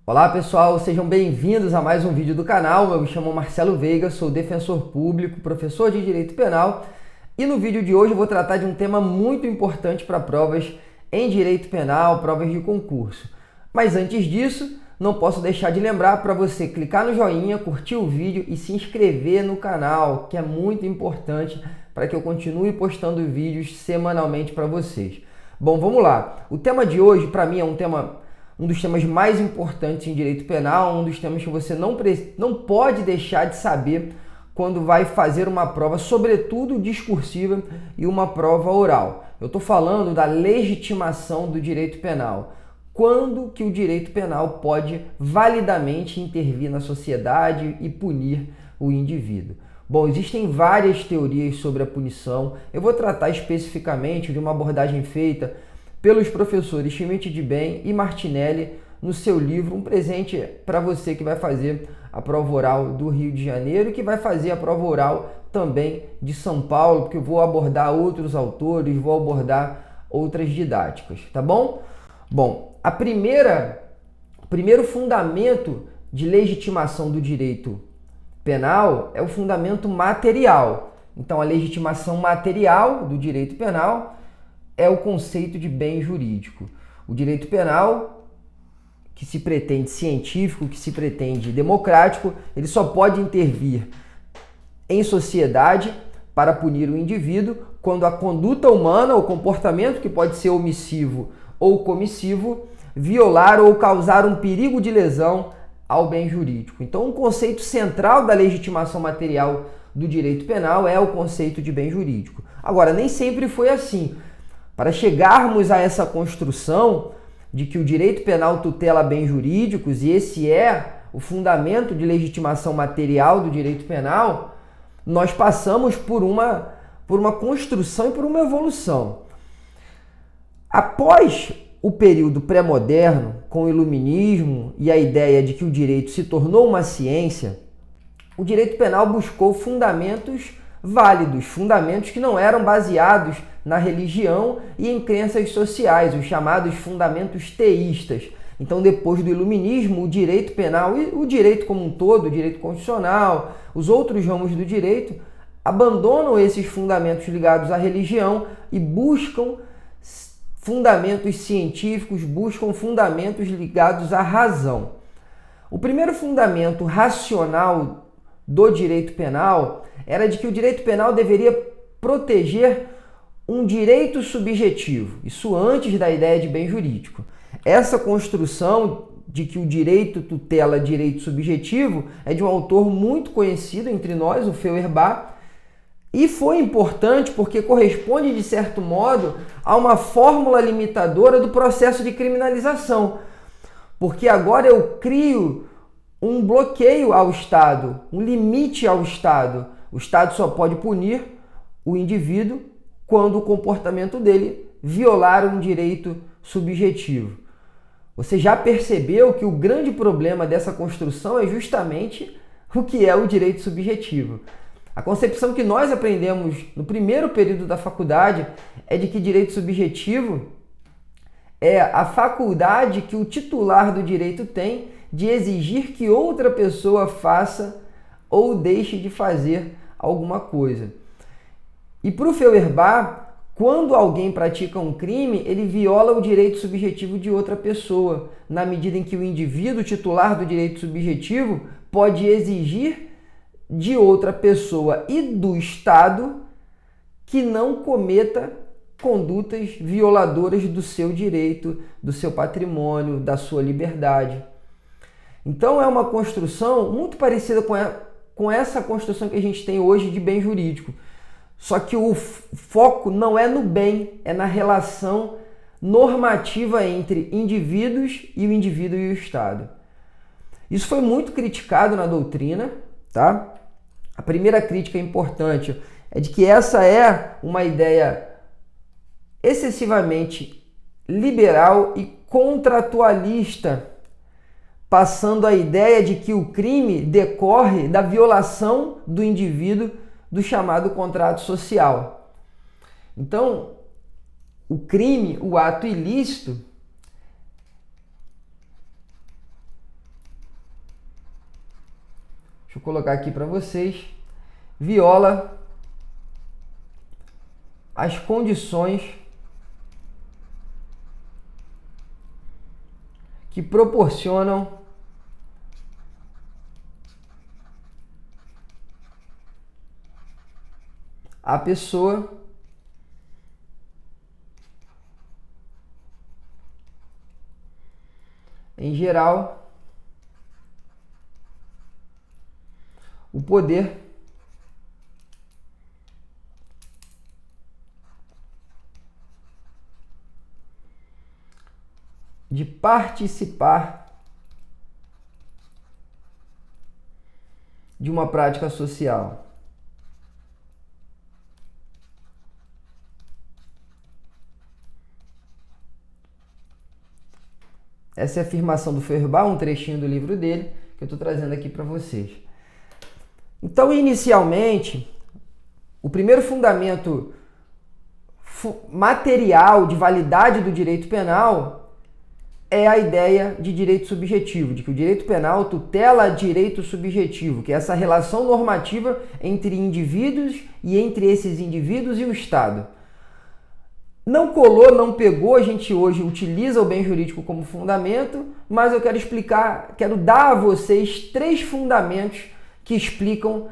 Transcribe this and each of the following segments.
Olá pessoal, sejam bem-vindos a mais um vídeo do canal. Eu me chamo Marcelo Veiga, sou defensor público, professor de Direito Penal e no vídeo de hoje eu vou tratar de um tema muito importante para provas em Direito Penal, provas de concurso. Mas antes disso, não posso deixar de lembrar para você clicar no joinha, curtir o vídeo e se inscrever no canal, que é muito importante para que eu continue postando vídeos semanalmente para vocês. Bom, vamos lá. O tema de hoje, para mim, é um dos temas mais importantes em direito penal, um dos temas que você não pode deixar de saber quando vai fazer uma prova, sobretudo discursiva e uma prova oral. Eu estou falando da legitimação do direito penal. Quando que o direito penal pode validamente intervir na sociedade e punir o indivíduo? Bom, existem várias teorias sobre a punição. Eu vou tratar especificamente de uma abordagem feita pelos professores Schmidt de Bem e Martinelli no seu livro, um presente para você que vai fazer a prova oral do Rio de Janeiro e que vai fazer a prova oral também de São Paulo, porque eu vou abordar outros autores, vou abordar outras didáticas, tá bom? Bom, o primeiro fundamento de legitimação do direito penal é o fundamento material. Então, a legitimação material do direito penal é o conceito de bem jurídico. O direito penal, que se pretende científico, que se pretende democrático, ele só pode intervir em sociedade para punir o indivíduo quando a conduta humana, o comportamento que pode ser omissivo ou comissivo, violar ou causar um perigo de lesão ao bem jurídico. Então, um conceito central da legitimação material do direito penal é o conceito de bem jurídico. Agora, nem sempre foi assim. Para chegarmos a essa construção de que o direito penal tutela bens jurídicos, e esse é o fundamento de legitimação material do direito penal, nós passamos por uma construção e por uma evolução. Após o período pré-moderno, com o iluminismo e a ideia de que o direito se tornou uma ciência, o direito penal buscou fundamentos válidos, fundamentos que não eram baseados na religião e em crenças sociais, os chamados fundamentos teístas. Então, depois do iluminismo, o direito penal e o direito como um todo, o direito constitucional, os outros ramos do direito, abandonam esses fundamentos ligados à religião e buscam fundamentos científicos, buscam fundamentos ligados à razão. O primeiro fundamento racional do direito penal era de que o direito penal deveria proteger um direito subjetivo, isso antes da ideia de bem jurídico. Essa construção de que o direito tutela direito subjetivo é de um autor muito conhecido entre nós, o Feuerbach, e foi importante porque corresponde, de certo modo, a uma fórmula limitadora do processo de criminalização. Porque agora eu crio um bloqueio ao Estado, um limite ao Estado. O Estado só pode punir o indivíduo quando o comportamento dele violar um direito subjetivo. Você já percebeu que o grande problema dessa construção é justamente o que é o direito subjetivo. A concepção que nós aprendemos no primeiro período da faculdade é de que direito subjetivo é a faculdade que o titular do direito tem de exigir que outra pessoa faça ou deixe de fazer alguma coisa. E para o Feuerbach, quando alguém pratica um crime, ele viola o direito subjetivo de outra pessoa, na medida em que o indivíduo titular do direito subjetivo pode exigir de outra pessoa e do Estado que não cometa condutas violadoras do seu direito, do seu patrimônio, da sua liberdade. Então é uma construção muito parecida com essa construção que a gente tem hoje de bem jurídico. Só que o foco não é no bem, é na relação normativa entre indivíduos e o indivíduo e o Estado. Isso foi muito criticado na doutrina, tá? A primeira crítica importante é de que essa é uma ideia excessivamente liberal e contratualista, passando a ideia de que o crime decorre da violação do indivíduo do chamado contrato social. Então, o crime, o ato ilícito, deixa eu colocar aqui para vocês, viola as condições que proporcionam a pessoa em geral o poder de participar de uma prática social. Essa é a afirmação do Feuerbach, um trechinho do livro dele, que eu estou trazendo aqui para vocês. Então, inicialmente, o primeiro fundamento material de validade do direito penal é a ideia de direito subjetivo, de que o direito penal tutela direito subjetivo, que é essa relação normativa entre indivíduos e entre esses indivíduos e o Estado. Não colou, não pegou, a gente hoje utiliza o bem jurídico como fundamento, mas eu quero explicar, quero dar a vocês 3 fundamentos que explicam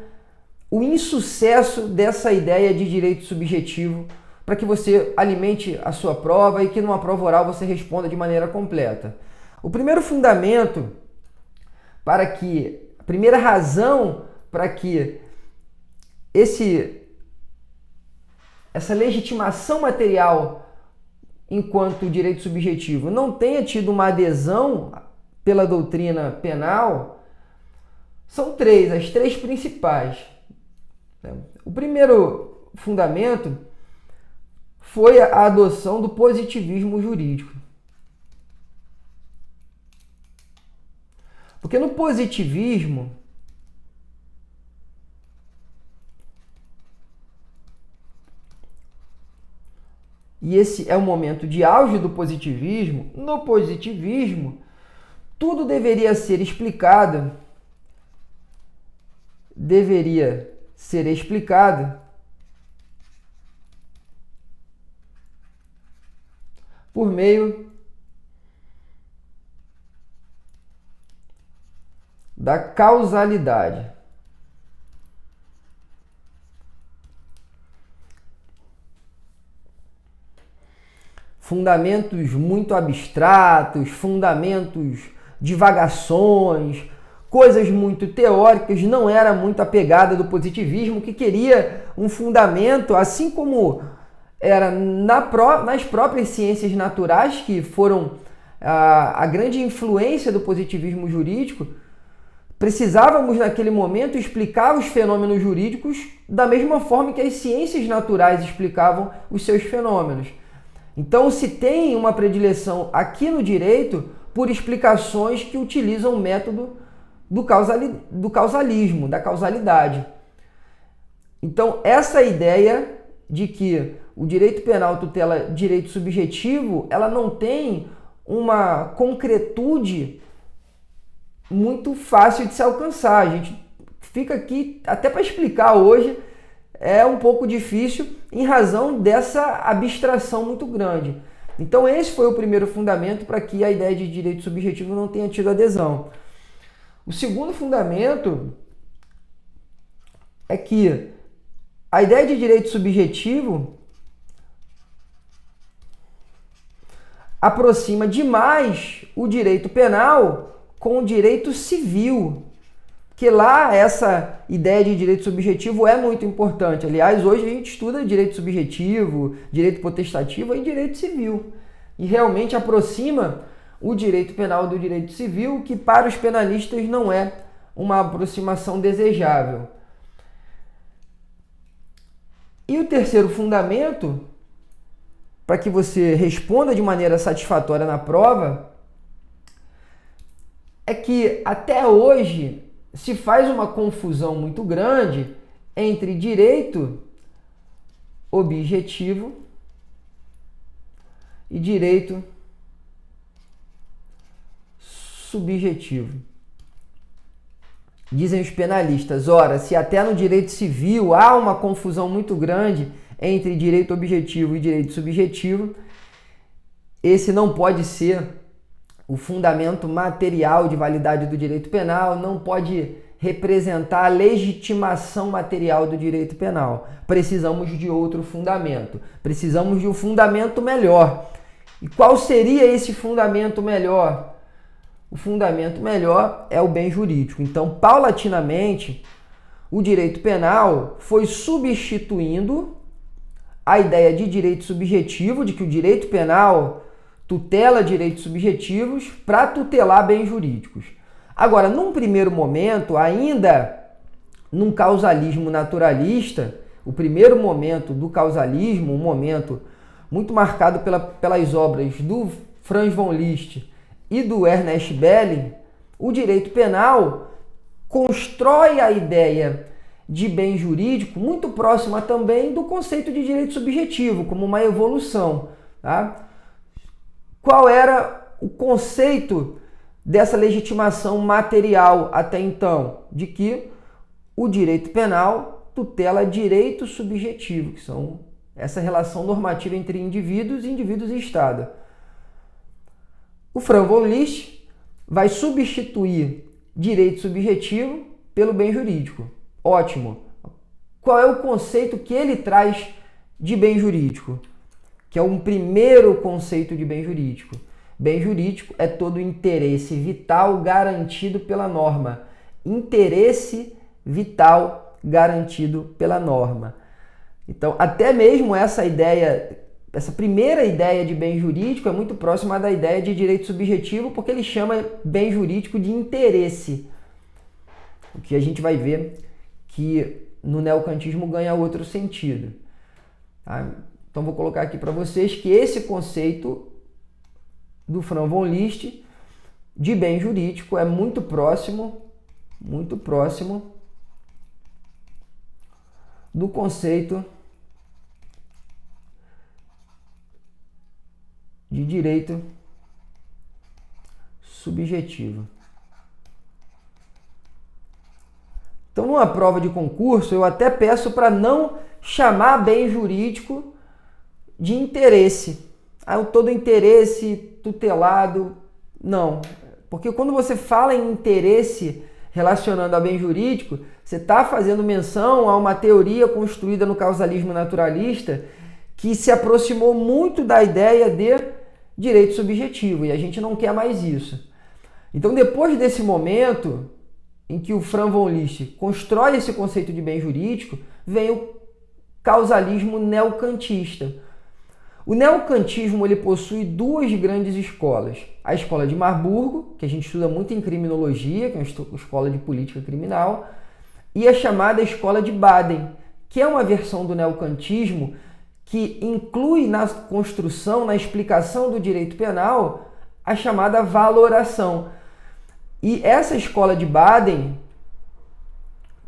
o insucesso dessa ideia de direito subjetivo, para que você alimente a sua prova e que numa prova oral você responda de maneira completa. O primeiro fundamento a primeira razão para que essa legitimação material enquanto direito subjetivo não tenha tido uma adesão pela doutrina penal são 3, as 3 principais. O primeiro fundamento foi a adoção do positivismo jurídico. Porque no positivismo, e esse é o momento de auge do positivismo, no positivismo, tudo deveria ser explicado por meio da causalidade. Fundamentos muito abstratos, fundamentos, divagações, coisas muito teóricas, não era muito a pegada do positivismo, que queria um fundamento, assim como era nas próprias ciências naturais, que foram a grande influência do positivismo jurídico. Precisávamos, naquele momento, explicar os fenômenos jurídicos da mesma forma que as ciências naturais explicavam os seus fenômenos. Então, se tem uma predileção aqui no direito por explicações que utilizam o método do causalismo, da causalidade. Então, essa ideia de que o direito penal tutela direito subjetivo, ela não tem uma concretude muito fácil de se alcançar. A gente fica aqui, até para explicar hoje, é um pouco difícil em razão dessa abstração muito grande. Então esse foi o primeiro fundamento para que a ideia de direito subjetivo não tenha tido adesão. O segundo fundamento é que a ideia de direito subjetivo aproxima demais o direito penal com o direito civil, que lá essa ideia de direito subjetivo é muito importante. Aliás, hoje a gente estuda direito subjetivo, direito potestativo e direito civil. E realmente aproxima o direito penal do direito civil, que para os penalistas não é uma aproximação desejável. E o terceiro fundamento, para que você responda de maneira satisfatória na prova, é que até hoje se faz uma confusão muito grande entre direito objetivo e direito subjetivo. Dizem os penalistas, ora, se até no direito civil há uma confusão muito grande entre direito objetivo e direito subjetivo, esse não pode ser o fundamento material de validade do direito penal, não pode representar a legitimação material do direito penal. Precisamos de outro fundamento, precisamos de um fundamento melhor. E qual seria esse fundamento melhor? O fundamento melhor é o bem jurídico. Então, paulatinamente, o direito penal foi substituindo a ideia de direito subjetivo, de que o direito penal tutela direitos subjetivos, para tutelar bens jurídicos. Agora, num primeiro momento, ainda num causalismo naturalista, o primeiro momento do causalismo, um momento muito marcado pelas obras do Franz von Liszt e do Ernest Belling, o direito penal constrói a ideia de bem jurídico muito próxima também do conceito de direito subjetivo, como uma evolução. Tá? Qual era o conceito dessa legitimação material até então? De que o direito penal tutela direito subjetivo, que são essa relação normativa entre indivíduos e Estado. O Franz von Liszt vai substituir direito subjetivo pelo bem jurídico. Ótimo. Qual é o conceito que ele traz de bem jurídico? Que é um primeiro conceito de bem jurídico. Bem jurídico é todo interesse vital garantido pela norma. Interesse vital garantido pela norma. Então, até mesmo essa ideia, essa primeira ideia de bem jurídico é muito próxima da ideia de direito subjetivo, porque ele chama bem jurídico de interesse. O que a gente vai ver que no neocantismo ganha outro sentido. Tá? Então, vou colocar aqui para vocês que esse conceito do Franz von Liszt de bem jurídico é muito próximo do conceito de direito subjetivo. Então, numa prova de concurso, eu até peço para não chamar bem jurídico de interesse. Todo interesse tutelado. Não. Porque quando você fala em interesse relacionando a bem jurídico, você está fazendo menção a uma teoria construída no causalismo naturalista que se aproximou muito da ideia de direito subjetivo. E a gente não quer mais isso. Então, depois desse momento em que o Franz von Liszt constrói esse conceito de bem jurídico, vem o causalismo neocantista. O neocantismo ele possui duas grandes escolas. A escola de Marburgo, que a gente estuda muito em criminologia, que é uma escola de política criminal, e a chamada escola de Baden, que é uma versão do neocantismo que inclui na construção, na explicação do direito penal, a chamada valoração. E essa escola de Baden,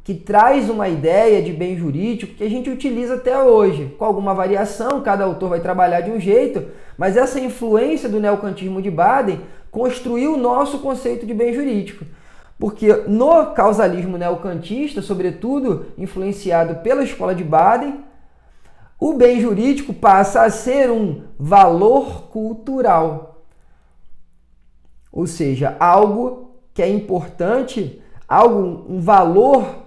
que traz uma ideia de bem jurídico que a gente utiliza até hoje, com alguma variação, cada autor vai trabalhar de um jeito, mas essa influência do neocantismo de Baden construiu o nosso conceito de bem jurídico. Porque no causalismo neocantista, sobretudo influenciado pela escola de Baden, o bem jurídico passa a ser um valor cultural. Ou seja, algo que é importante, um valor,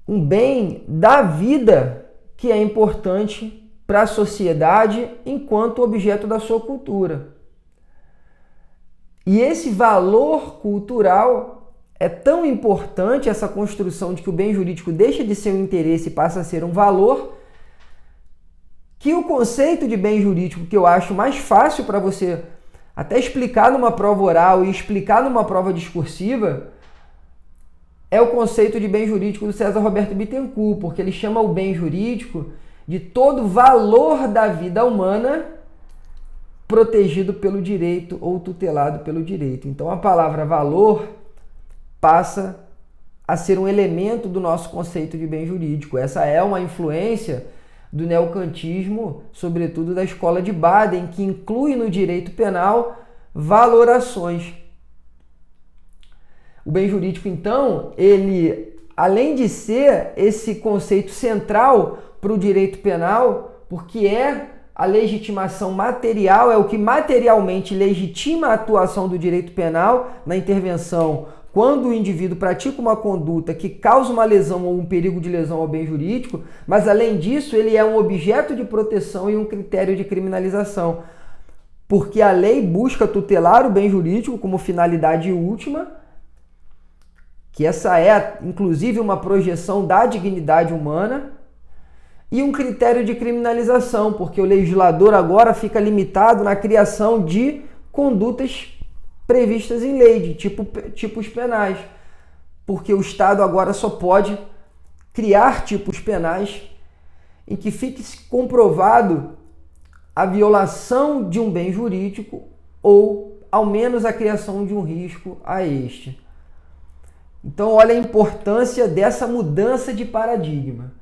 um bem da vida que é importante para a sociedade enquanto objeto da sua cultura. E esse valor cultural é tão importante, essa construção de que o bem jurídico deixa de ser um interesse e passa a ser um valor, que o conceito de bem jurídico que eu acho mais fácil para você até explicar numa prova oral e explicar numa prova discursiva é o conceito de bem jurídico do César Roberto Bittencourt, porque ele chama o bem jurídico de todo valor da vida humana protegido pelo direito ou tutelado pelo direito. Então a palavra valor passa a ser um elemento do nosso conceito de bem jurídico. Essa é uma influência do neocantismo, sobretudo da escola de Baden, que inclui no direito penal valorações. O bem jurídico, então, ele, além de ser esse conceito central para o direito penal, porque é a legitimação material, é o que materialmente legitima a atuação do direito penal na intervenção quando o indivíduo pratica uma conduta que causa uma lesão ou um perigo de lesão ao bem jurídico, mas além disso ele é um objeto de proteção e um critério de criminalização, porque a lei busca tutelar o bem jurídico como finalidade última, que essa é inclusive uma projeção da dignidade humana, e um critério de criminalização, porque o legislador agora fica limitado na criação de condutas previstas em lei, de tipos penais, porque o Estado agora só pode criar tipos penais em que fique comprovado a violação de um bem jurídico ou, ao menos, a criação de um risco a este. Então, olha a importância dessa mudança de paradigma.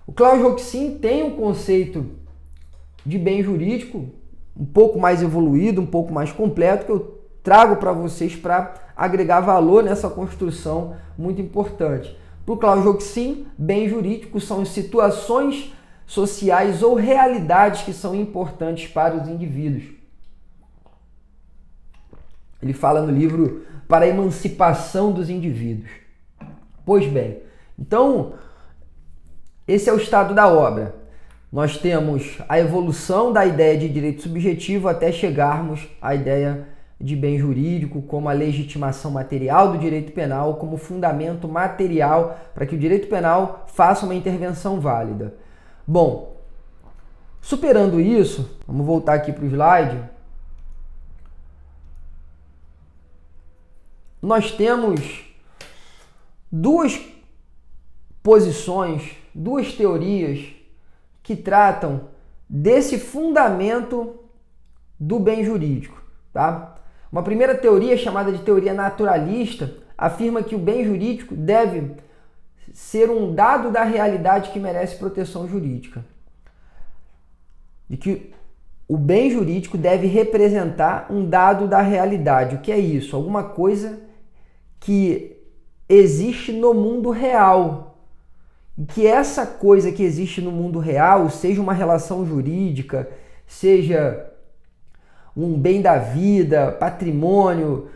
O Klaus Roxin tem um conceito de bem jurídico um pouco mais evoluído, um pouco mais completo, que eu trago para vocês para agregar valor nessa construção muito importante. Para o Klaus Roxin, bem jurídico são situações sociais ou realidades que são importantes para os indivíduos. Ele fala no livro Para a Emancipação dos Indivíduos. Pois bem, então, esse é o estado da obra. Nós temos a evolução da ideia de direito subjetivo até chegarmos à ideia de bem jurídico como a legitimação material do direito penal, como fundamento material para que o direito penal faça uma intervenção válida. Bom, superando isso, vamos voltar aqui para o slide. Nós temos duas posições, duas teorias que tratam desse fundamento do bem jurídico, tá? Uma primeira teoria, chamada de teoria naturalista, afirma que o bem jurídico deve ser um dado da realidade que merece proteção jurídica. De que o bem jurídico deve representar um dado da realidade. O que é isso? Alguma coisa que existe no mundo real. E que essa coisa que existe no mundo real, seja uma relação jurídica, seja um bem da vida, patrimônio,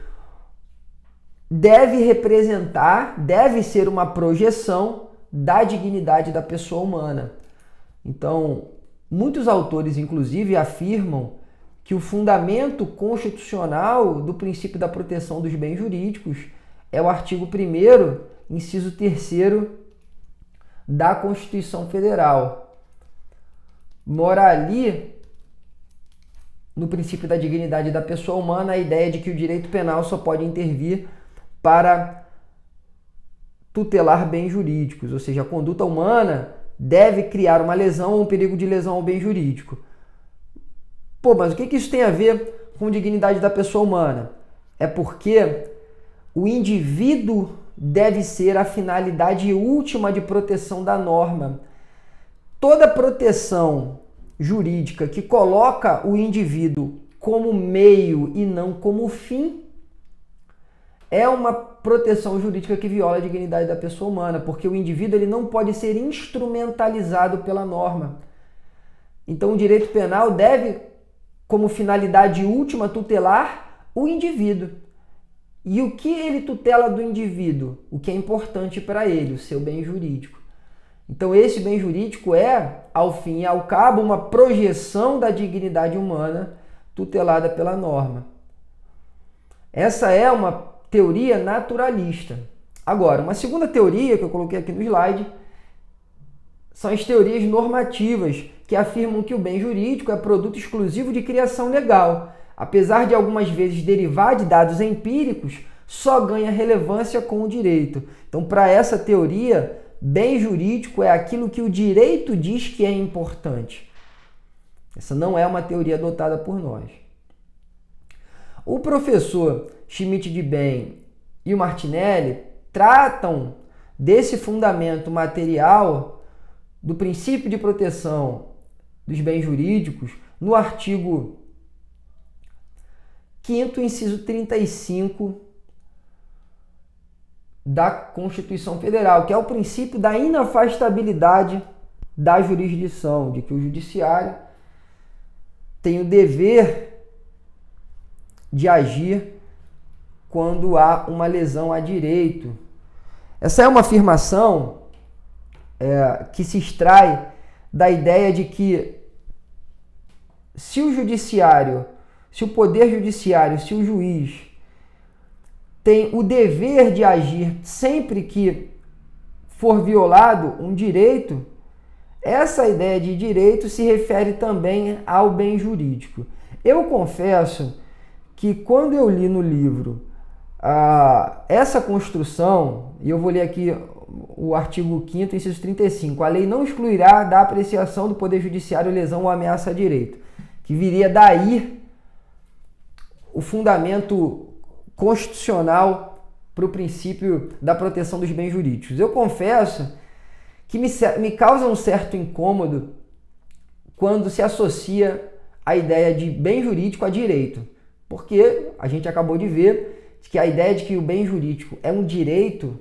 deve representar, deve ser uma projeção da dignidade da pessoa humana. Então, muitos autores, inclusive, afirmam que o fundamento constitucional do princípio da proteção dos bens jurídicos é o artigo 1º, inciso 3º da Constituição Federal. Mora ali, no princípio da dignidade da pessoa humana, a ideia de que o direito penal só pode intervir para tutelar bens jurídicos, ou seja, a conduta humana deve criar uma lesão ou um perigo de lesão ao bem jurídico. Pô, mas o que isso tem a ver com dignidade da pessoa humana? É porque o indivíduo deve ser a finalidade última de proteção da norma. Toda proteção jurídica que coloca o indivíduo como meio e não como fim é uma proteção jurídica que viola a dignidade da pessoa humana, porque o indivíduo ele não pode ser instrumentalizado pela norma. Então o direito penal deve, como finalidade última, tutelar o indivíduo. E o que ele tutela do indivíduo? O que é importante para ele, o seu bem jurídico. Então esse bem jurídico é, ao fim e ao cabo, uma projeção da dignidade humana tutelada pela norma. Essa é uma teoria naturalista. Agora, uma segunda teoria que eu coloquei aqui no slide são as teorias normativas, que afirmam que o bem jurídico é produto exclusivo de criação legal. Apesar de algumas vezes derivar de dados empíricos, só ganha relevância com o direito. Então, para essa teoria, bem jurídico é aquilo que o direito diz que é importante. Essa não é uma teoria adotada por nós. O professor Schmidt de Bem e o Martinelli tratam desse fundamento material do princípio de proteção dos bens jurídicos no artigo 5º, inciso 35 da Constituição Federal, que é o princípio da inafastabilidade da jurisdição, de que o judiciário tem o dever de agir quando há uma lesão a direito. Essa é uma afirmação que se extrai da ideia de que se o judiciário, se o poder judiciário, se o juiz tem o dever de agir sempre que for violado um direito, essa ideia de direito se refere também ao bem jurídico. Eu confesso que quando eu li no livro essa construção, e eu vou ler aqui o artigo 5º, inciso 35, a lei não excluirá da apreciação do Poder Judiciário lesão ou ameaça a direito, que viria daí o fundamento constitucional para o princípio da proteção dos bens jurídicos. Eu confesso que me causa um certo incômodo quando se associa a ideia de bem jurídico a direito, porque a gente acabou de ver que a ideia de que o bem jurídico é um direito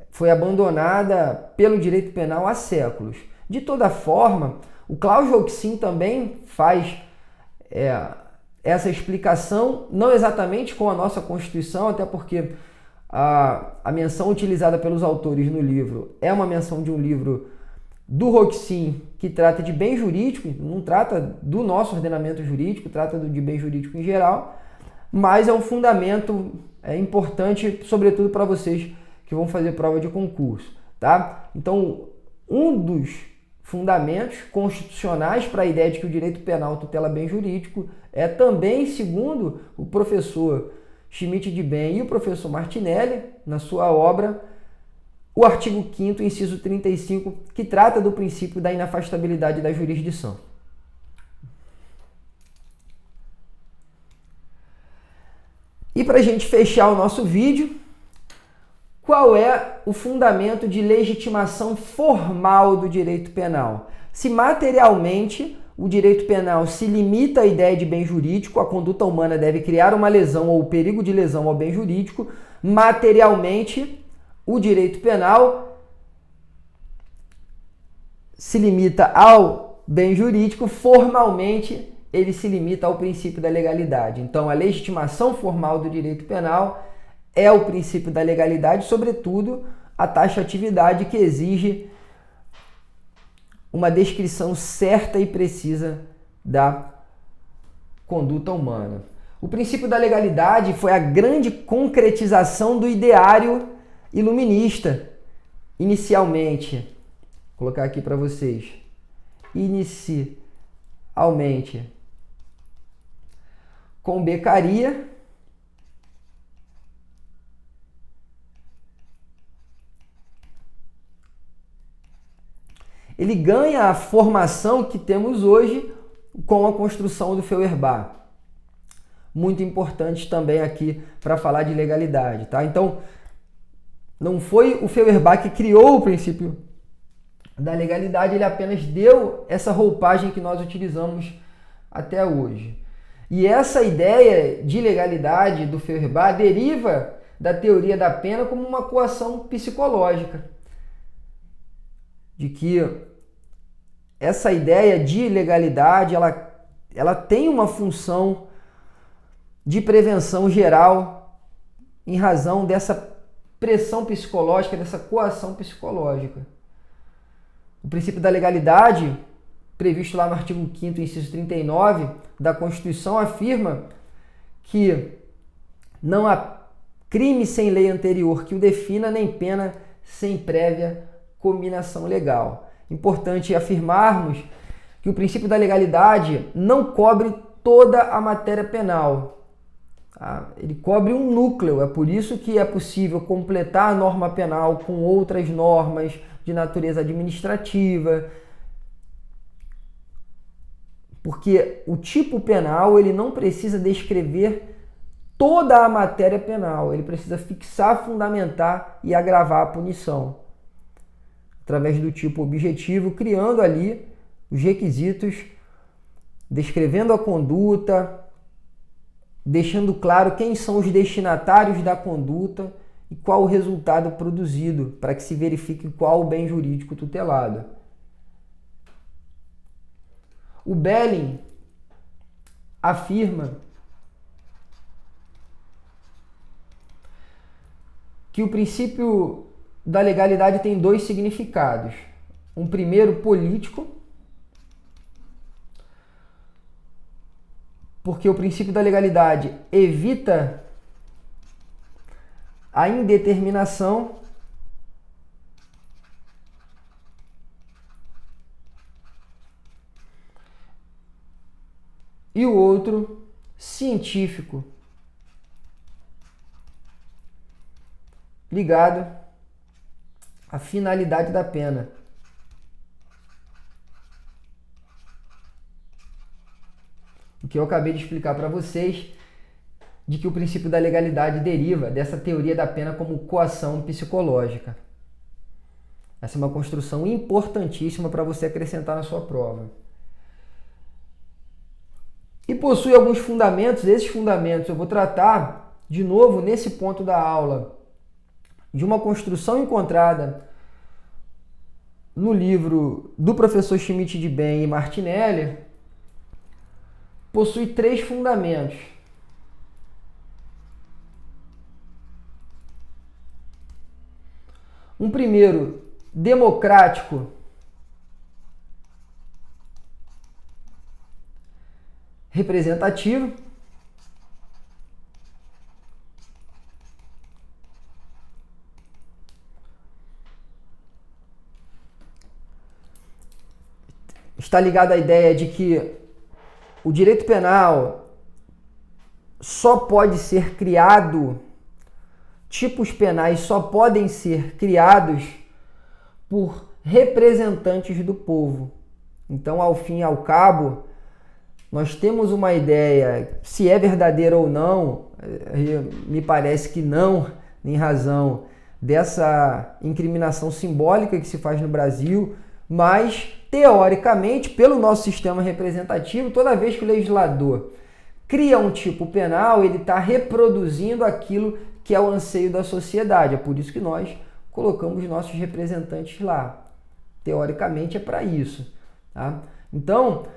foi abandonada pelo direito penal há séculos. De toda forma, o Klaus Roxin também faz essa explicação, não exatamente com a nossa Constituição, até porque a menção utilizada pelos autores no livro é uma menção de um livro do Roxin que trata de bem jurídico, não trata do nosso ordenamento jurídico, trata de bem jurídico em geral, mas é um fundamento importante, sobretudo para vocês que vão fazer prova de concurso, tá? Então, um dos fundamentos constitucionais para a ideia de que o direito penal tutela bem jurídico é também, segundo o professor Schmidt de Bem e o professor Martinelli, na sua obra, o artigo 5º, inciso 35, que trata do princípio da inafastabilidade da jurisdição. E para a gente fechar o nosso vídeo, qual é o fundamento de legitimação formal do direito penal? Se materialmente o direito penal se limita à ideia de bem jurídico, a conduta humana deve criar uma lesão ou o perigo de lesão ao bem jurídico, materialmente o direito penal se limita ao bem jurídico, formalmente ele se limita ao princípio da legalidade. Então, a legitimação formal do direito penal é o princípio da legalidade, sobretudo a taxatividade, que exige uma descrição certa e precisa da conduta humana. O princípio da legalidade foi a grande concretização do ideário iluminista, inicialmente. Vou colocar aqui para vocês. Inicialmente com Beccaria, ele ganha a formação que temos hoje com a construção do Feuerbach. Muito importante também aqui para falar de legalidade, tá? Então, não foi o Feuerbach que criou o princípio da legalidade, ele apenas deu essa roupagem que nós utilizamos até hoje. E essa ideia de legalidade do Feuerbach deriva da teoria da pena como uma coação psicológica, de que essa ideia de legalidade ela tem uma função de prevenção geral em razão dessa pressão psicológica, dessa coação psicológica. O princípio da legalidade, previsto lá no artigo 5º, inciso 39 da Constituição, afirma que não há crime sem lei anterior que o defina, nem pena sem prévia cominação legal. Importante afirmarmos que o princípio da legalidade não cobre toda a matéria penal. Tá? Ele cobre um núcleo, é por isso que é possível completar a norma penal com outras normas de natureza administrativa, porque o tipo penal ele não precisa descrever toda a matéria penal, ele precisa fixar, fundamentar e agravar a punição, através do tipo objetivo, criando ali os requisitos, descrevendo a conduta, deixando claro quem são os destinatários da conduta e qual o resultado produzido, para que se verifique qual o bem jurídico tutelado. O Belling afirma que o princípio da legalidade tem dois significados. Um primeiro político, porque o princípio da legalidade evita a indeterminação e o outro científico, ligado à finalidade da pena. O que eu acabei de explicar para vocês, de que o princípio da legalidade deriva dessa teoria da pena como coação psicológica. Essa é uma construção importantíssima para você acrescentar na sua prova. E possui alguns fundamentos. Esses fundamentos eu vou tratar de novo nesse ponto da aula, de uma construção encontrada no livro do professor Schmidt de Ben e Martinelli. Possui 3 fundamentos. Um primeiro, democrático, representativo. Está ligado à ideia de que o direito penal só pode ser criado, tipos penais só podem ser criados por representantes do povo. Então, ao fim e ao cabo, nós temos uma ideia, se é verdadeira ou não, me parece que não, em razão dessa incriminação simbólica que se faz no Brasil, mas, teoricamente, pelo nosso sistema representativo, toda vez que o legislador cria um tipo penal, ele está reproduzindo aquilo que é o anseio da sociedade. É por isso que nós colocamos nossos representantes lá. Teoricamente é para isso. Tá? Então,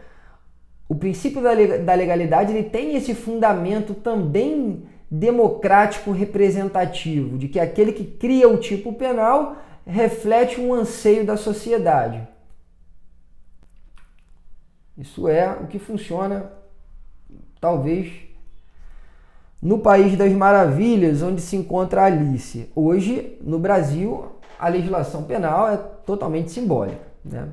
o princípio da legalidade ele tem esse fundamento também democrático representativo, de que aquele que cria o tipo penal reflete um anseio da sociedade. Isso é o que funciona, talvez, no País das Maravilhas, onde se encontra Alice. Hoje, no Brasil, a legislação penal é totalmente simbólica, né?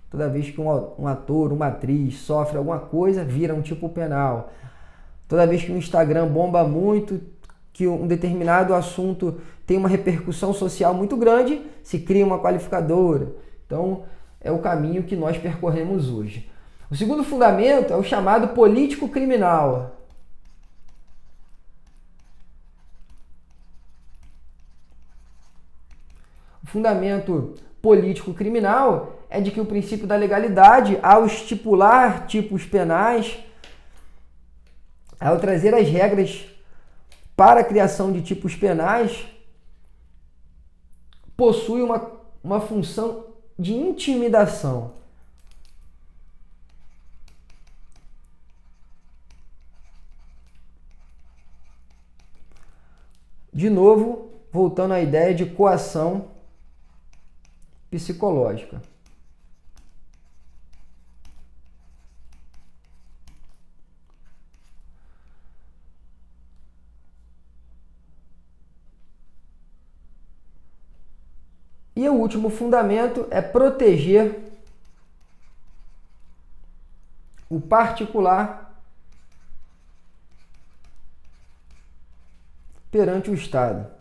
Toda vez que um ator, uma atriz sofre alguma coisa, vira um tipo penal. Toda vez que o Instagram bomba muito, que um determinado assunto tem uma repercussão social muito grande, se cria uma qualificadora. Então, é o caminho que nós percorremos hoje. O segundo fundamento é o chamado político-criminal. O fundamento político-criminal é de que o princípio da legalidade, ao estipular tipos penais, ao trazer as regras para a criação de tipos penais, possui uma função de intimidação. De novo, voltando à ideia de coação psicológica. E o último fundamento é proteger o particular perante o Estado.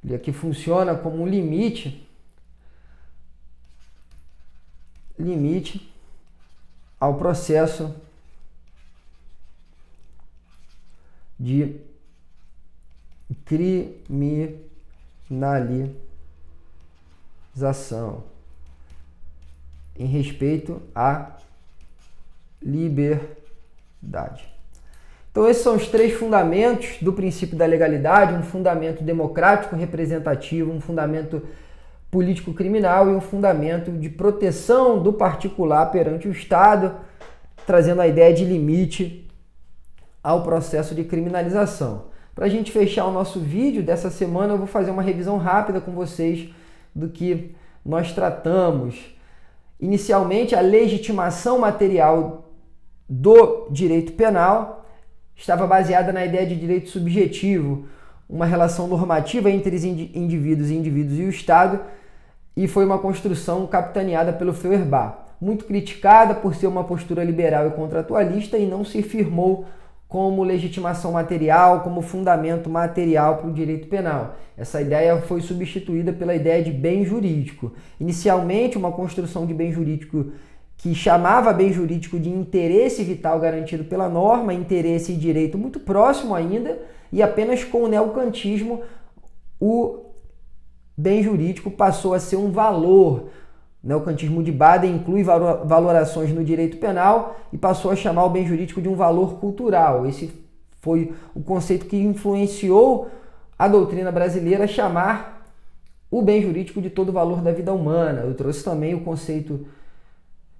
Ele aqui funciona como um limite ao processo de criminalização. em respeito à liberdade. Então esses são os 3 fundamentos do princípio da legalidade: um fundamento democrático representativo, um fundamento político-criminal e um fundamento de proteção do particular perante o Estado, trazendo a ideia de limite ao processo de criminalização. Para a gente fechar o nosso vídeo dessa semana, eu vou fazer uma revisão rápida com vocês do que nós tratamos. Inicialmente, a legitimação material do direito penal estava baseada na ideia de direito subjetivo, uma relação normativa entre os indivíduos e o Estado, e foi uma construção capitaneada pelo Feuerbach, muito criticada por ser uma postura liberal e contratualista, e não se firmou como legitimação material, como fundamento material para o direito penal. Essa ideia foi substituída pela ideia de bem jurídico. Inicialmente, uma construção de bem jurídico que chamava bem jurídico de interesse vital garantido pela norma, interesse e direito muito próximo ainda, e apenas com o neocantismo o bem jurídico passou a ser um valor. O neocantismo de Baden inclui valorações no direito penal e passou a chamar o bem jurídico de um valor cultural. Esse foi o conceito que influenciou a doutrina brasileira a chamar o bem jurídico de todo o valor da vida humana. Eu trouxe também o conceito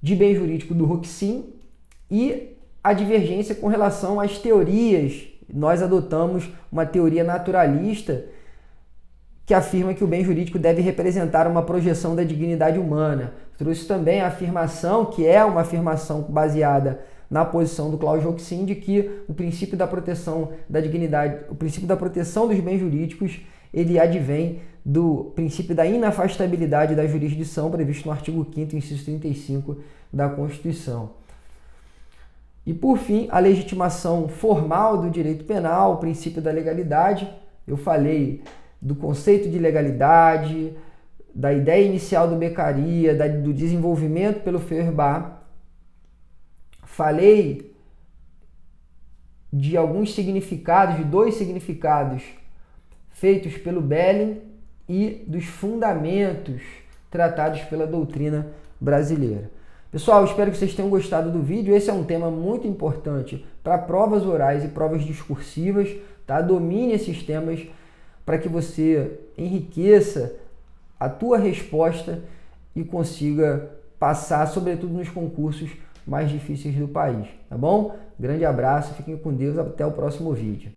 de bem jurídico do Huxin e a divergência com relação às teorias. Nós adotamos uma teoria naturalista que afirma que o bem jurídico deve representar uma projeção da dignidade humana. Trouxe também a afirmação, que é uma afirmação baseada na posição do Klaus Hoxin, de que o princípio da proteção da dignidade, o princípio da proteção dos bens jurídicos, ele advém do princípio da inafastabilidade da jurisdição, previsto no artigo 5º, inciso 35 da Constituição. E, por fim, a legitimação formal do direito penal, o princípio da legalidade. Eu falei do conceito de legalidade, da ideia inicial do Beccaria, do desenvolvimento pelo Feuerbach. Falei de alguns significados, de 2 significados feitos pelo Belling e dos fundamentos tratados pela doutrina brasileira. Pessoal, espero que vocês tenham gostado do vídeo. Esse é um tema muito importante para provas orais e provas discursivas, tá? Domine esses temas para que você enriqueça a tua resposta e consiga passar, sobretudo nos concursos mais difíceis do país, tá bom? Grande abraço, fiquem com Deus, até o próximo vídeo.